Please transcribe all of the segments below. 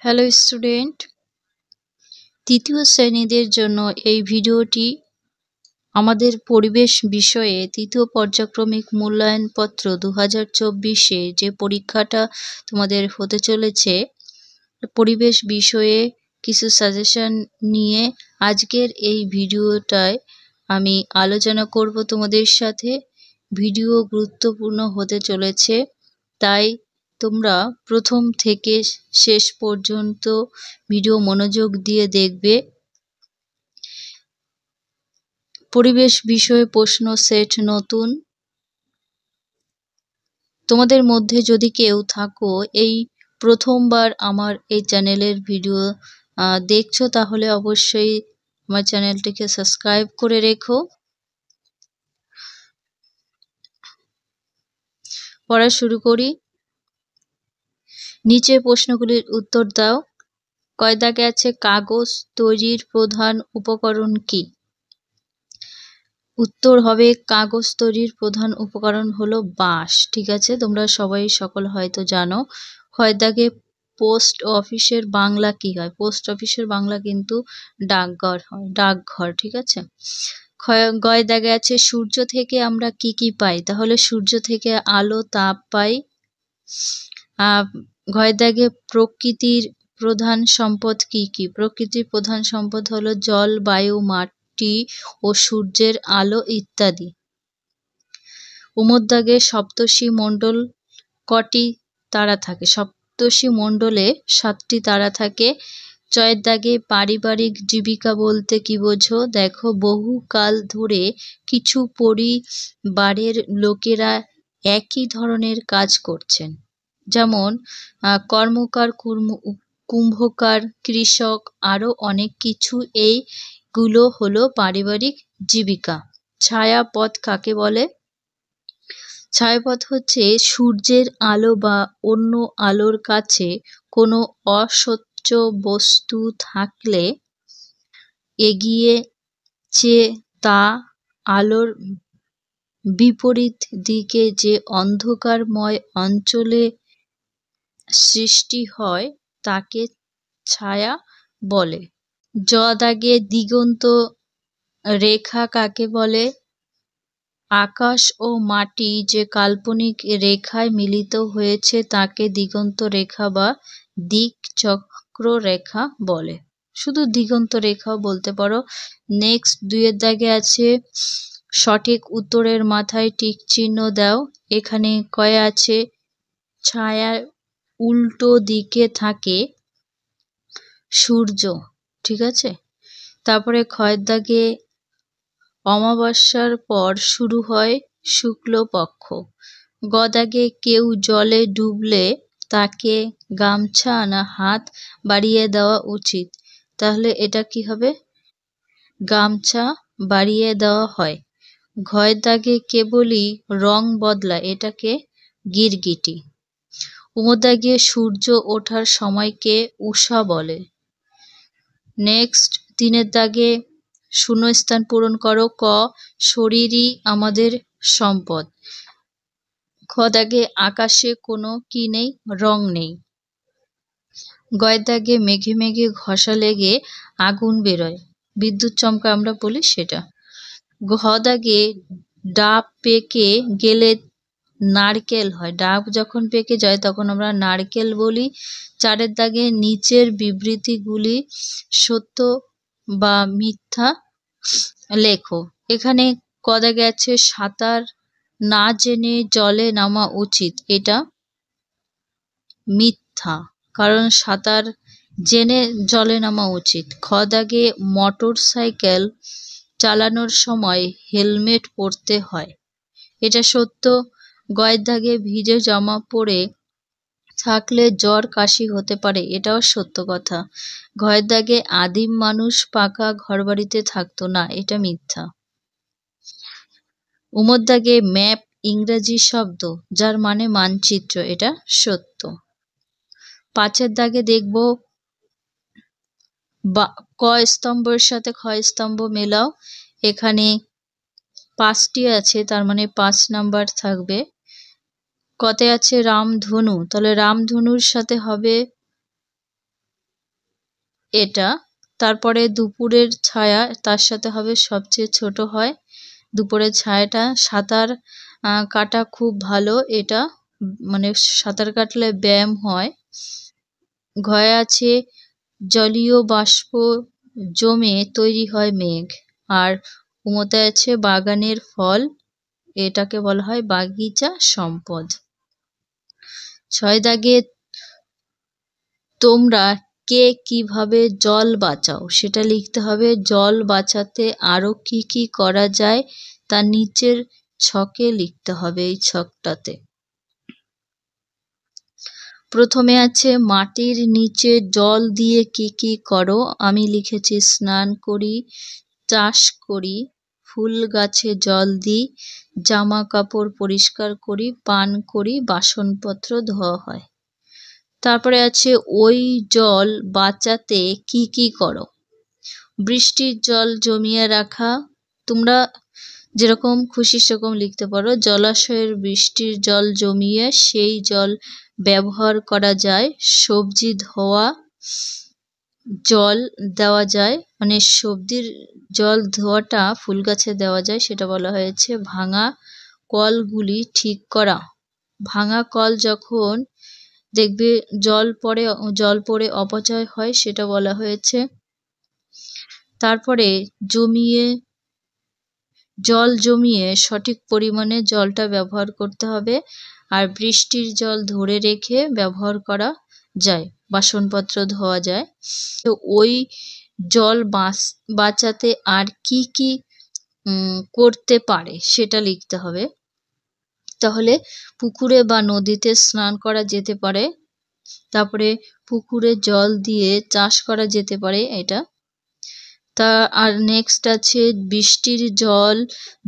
Hello student, তৃতীয় শ্রেণীদের জন্য এই ভিডিওটি আমাদের পরিবেশ বিষয়ে তৃতীয় পর্যায়ক্রমিক মূল্যায়নপত্র 2024-এ যে পরীক্ষাটা তোমাদের হতে চলেছে, পরিবেশ বিষয়ে কিছু সাজেশন নিয়ে আজকের এই ভিডিওটায় আমি আলোচনা করব তোমাদের সাথে। ভিডিও গুরুত্বপূর্ণ হতে চলেছে, তাই তোমরা প্রথম থেকে শেষ পর্যন্ত ভিডিও মনোযোগ দিয়ে দেখবে। পরিবেশ বিষয়ে প্রশ্ন সেট নতুন। তোমাদের মধ্যে যদি কেউ থাকো এই প্রথমবার আমার এই চ্যানেলের ভিডিও দেখছো, তাহলে অবশ্যই আমার চ্যানেলটিকে সাবস্ক্রাইব করে রেখো। পড়া শুরু করি। নিচে প্রশ্নগুলির উত্তর দাও। কয় দাগে আছে কাগজ তৈরির প্রধান উপকরণ কি? উত্তর হবে কাগজ তৈরির প্রধান উপকরণ হলো বাঁশ। ঠিক আছে, তোমরা সবাই সকল হয়তো জানো। ক্ষয় দাগে পোস্ট অফিসের বাংলা কি হয়? পোস্ট অফিসের বাংলা কিন্তু ডাকঘর হয়, ডাকঘর। ঠিক আছে। গয় দাগে আছে সূর্য থেকে আমরা কি কি পাই? তাহলে সূর্য থেকে আলো তাপ পাই। ঘয় দাগে প্রকৃতির প্রধান সম্পদ কি কি? প্রকৃতির প্রধান সম্পদ হলো জল, বায়ু, মাটি ও সূর্যের আলো ইত্যাদি। দাগে সপ্তর্ষি মণ্ডল কটি তারা থাকে? সপ্তর্ষি মণ্ডলে 7টি তারা থাকে। চয়ের দাগে পারিবারিক জীবিকা বলতে কি বোঝো? দেখো, বহুকাল ধরে কিছু পরিবারের লোকেরা একই ধরনের কাজ করছেন, যেমন কর্মকার, কুম্ভকার, কৃষক, আরো অনেক কিছু। এইগুলো হলো পারিবারিক জীবিকা। ছায়াপথ কাকে বলে? ছায়াপথ হচ্ছে সূর্যের আলো বা অন্য আলোর কাছে কোনো অস্বচ্ছ বস্তু থাকলে এগিয়ে চেয়ে তা আলোর বিপরীত দিকে যে অন্ধকারময় অঞ্চলে সৃষ্টি হয় তাকে ছায়া বলে। জ দাগে দিগন্ত রেখা কাকে বলে? আকাশ ও মাটি যে কাল্পনিক রেখায় মিলিত হয়েছে তাকে দিগন্ত রেখা বা দিকচক্র রেখা বলে। শুধু দিগন্ত রেখাও বলতে পারো। নেক্সট 2 দাগে আছে সঠিক উত্তরের মাথায় টিক চিহ্ন দাও। এখানে কয়ে আছে ছায়ার উল্টো দিকে থাকে সূর্য। ঠিক আছে। তারপরে ক্ষয়ের দাগে অমাবস্যার পর শুরু হয় শুক্লপক্ষ। গ দাগে কেউ জলে ডুবলে তাকে গামছা না হাত বাড়িয়ে দেওয়া উচিত? তাহলে এটা কি হবে? গামছা বাড়িয়ে দেওয়া হয়। ঘয়ের দাগে কেবলই রং বদলায়, এটাকে গিরগিটি। দাগে সূর্য ওঠার সময়কে উষা বলে। নেক্সট 3 দাগে শূন্যস্থান পূরণ করো। ক শরীরই আমাদের সম্পদ। খ দাগে আকাশে কোনো কি নেই? রং নেই। গয়ের দাগে মেঘে মেঘে ঘষা লেগে আগুন বেরোয়, বিদ্যুৎ চমকা আমরা বলি সেটা। ঘ দাগে ডাব পেকে গেলে নারকেল হয়। ডাব যখন পেকে যায় তখন আমরা নারকেল বলি। 4 দাগে নিচের বিবৃতিগুলি সত্য বা মিথ্যা লেখো। এখানে ক দাগে আছে সাঁতার না জেনে জলে নামা উচিত, এটা মিথ্যা, কারণ সাঁতার জেনে জলে নামা উচিত। খ দাগে মোটর সাইকেল চালানোর সময় হেলমেট পরতে হয়, এটা সত্য। গয়ের দাগে ভিজে জামা পরে থাকলে জ্বর কাশি হতে পারে, এটাও সত্য কথা। ঘয়ের দাগে আদিম মানুষ পাকা ঘরবাড়িতে থাকতো না, এটা মিথ্যা। দাগে ম্যাপ ইংরেজি শব্দ যার মানে মানচিত্র, এটা সত্য। 5 দাগে দেখব ক স্তম্ভের সাথে খ স্তম্ভ মেলাও। এখানে 5টি আছে, তার মানে 5 নাম্বার থাকবে। কতে আছে রামধনু, তাহলে রামধনুর সাথে হবে এটা। তারপরে দুপুরের ছায়া তার সাথে হবে সবচেয়ে ছোট হয়। দুপুরের ছায়াটা সাঁতার কাটা খুব ভালো, এটা মানে সাঁতার কাটলে ব্যায়াম হয়। ঘয়ে আছে জলীয় বাষ্প জমে তৈরি হয় মেঘ। আর উমতে আছে বাগানের ফল, এটাকে বলা হয় বাগিচা সম্পদ। ৬ দাগে তোমরা কে কিভাবে জল বাঁচাও সেটা লিখতে হবে। জল বাঁচাতে আরো কি কি করা যায় তা নিচের ছকে লিখতে হবে। এই ছকটাতে প্রথমে আছে মাটির নিচে জল দিয়ে কি কি করো। আমি লিখেছি স্নান করি, চাষ করি, ফুল গাছে জল দিই, জামা কাপড় পরিষ্কার করি, পান করি, বাসনপত্র ধোয়া হয়। তারপরে আছে ওই জল বাঁচাতে কি কি করো। বৃষ্টির জল জমিয়ে রাখা, তোমরা যেরকম খুশি সেরকম লিখতে পারো। জলাশয়ের বৃষ্টির জল জমিয়ে সেই জল ব্যবহার করা যায়। সবজি ধোয়া জল দেওয়া যায়, মানে সবজির জল ধোয়াটা ফুল গাছে দেওয়া যায়, সেটা বলা হয়েছে। ভাঙা কলগুলি ঠিক করা, ভাঙা কল যখন দেখবে জল পড়ে অপচয় হয় সেটা বলা হয়েছে। তারপরে জল জমিয়ে সঠিক পরিমাণে জলটা ব্যবহার করতে হবে। আর বৃষ্টির জল ধরে রেখে ব্যবহার করা যায়, বাসনপত্র ধোয়া যায়। তো ওই জল বাঁচাতে আর কি কি করতে পারে সেটা লিখতে হবে। তাহলে পুকুরে বা নদীতে স্নান করা যেতে পারে, তারপরে পুকুরে জল দিয়ে চাষ করা যেতে পারে এটা। আর নেক্সট আছে বৃষ্টির জল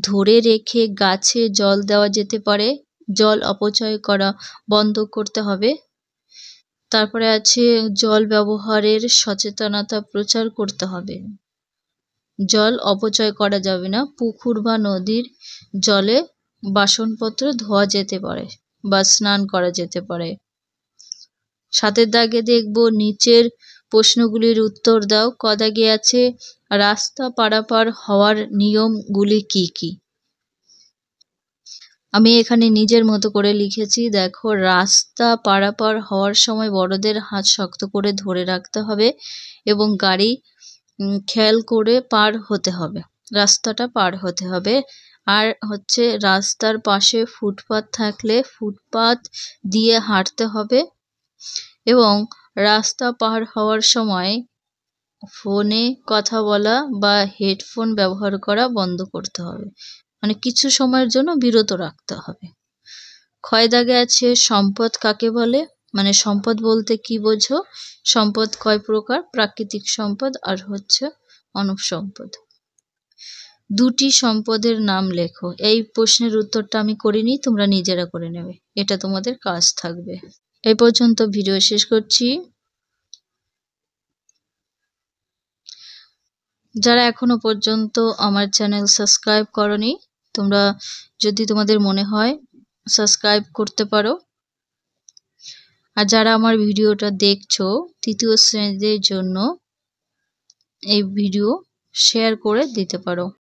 ধরে রেখে গাছে জল দেওয়া যেতে পারে, জল অপচয় করা বন্ধ করতে হবে। তারপরে আছে জল ব্যবহারের সচেতনতা প্রচার করতে হবে, জল অপচয় করা যাবে না। পুকুর বা নদীর জলে বাসনপত্র ধোয়া যেতে পারে বা স্নান করা যেতে পারে। ৭ দাগে দেখব নিচের প্রশ্নগুলির উত্তর দাও। ক দাগে আছে রাস্তা পারাপার হওয়ার নিয়মগুলি কি কি। আমি এখানে নিজের মতো করে লিখেছি। দেখো, রাস্তা পারাপার হওয়ার সময় বড়দের হাত শক্ত করে ধরে রাখতে হবে এবং গাড়ি খেয়াল করে পার হতে হবে, রাস্তাটা পার হতে হবে। আর হচ্ছে রাস্তার পাশে ফুটপাত থাকলে ফুটপাত দিয়ে হাঁটতে হবে এবং রাস্তা পার হওয়ার সময় ফোনে কথা বলা বা হেডফোন ব্যবহার করা বন্ধ করতে হবে, মানে কিছু সময়ের জন্য বিরত রাখতে হবে। ক্ষয় দাগে আছে সম্পদ কাকে বলে, মানে সম্পদ বলতে কি বোঝো। সম্পদ কয় প্রকার, প্রাকৃতিক সম্পদ আর হচ্ছে মানব সম্পদ। দুটি সম্পদের নাম লেখো। এই প্রশ্নের উত্তরটা আমি করিনি, তোমরা নিজেরা করে নেবে, এটা তোমাদের কাজ থাকবে। এই পর্যন্ত ভিডিও শেষ করছি। যারা এখনো পর্যন্ত আমার চ্যানেল সাবস্ক্রাইব করনি, তোমরা যদি তোমাদের মনে হয় সাবস্ক্রাইব করতে পারো। আর যারা আমার ভিডিওটা দেখছো তৃতীয় শ্রেণীদের জন্য এই ভিডিও শেয়ার করে দিতে পারো।